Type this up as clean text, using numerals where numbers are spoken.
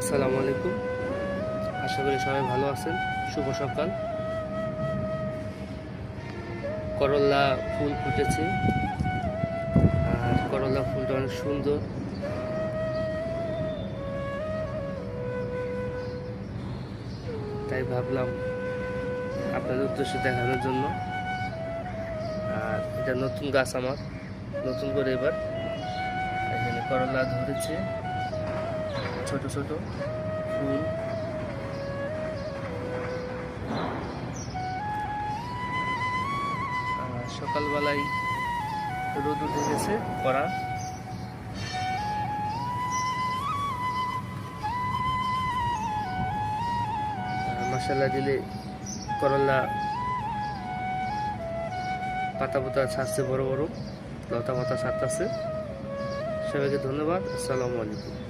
আসসালামু আলাইকুম। আশা করি সবাই ভালো আছেন। শুভ সকাল। করল্লা ফুল ফুটেছে, আর করল্লা ফুলটা অনেক সুন্দর। তাই ভাবলাম আপনাদের উদ্দেশ্যে দেখানোর জন্য। আর এটা নতুন গাছ, আমার নতুন করে এবার এখানে করল্লা ধরেছে, ছোট ছোট ফুল। সকালবেলায় রোদ উঠে গেছে কড়া। মশলা দিলে করল্লা পাতা পাতা ছাড়ছে, বড় বড় লতা পাতা ছাড়তেছে। সবাইকে ধন্যবাদ। আসসালামু আলাইকুম।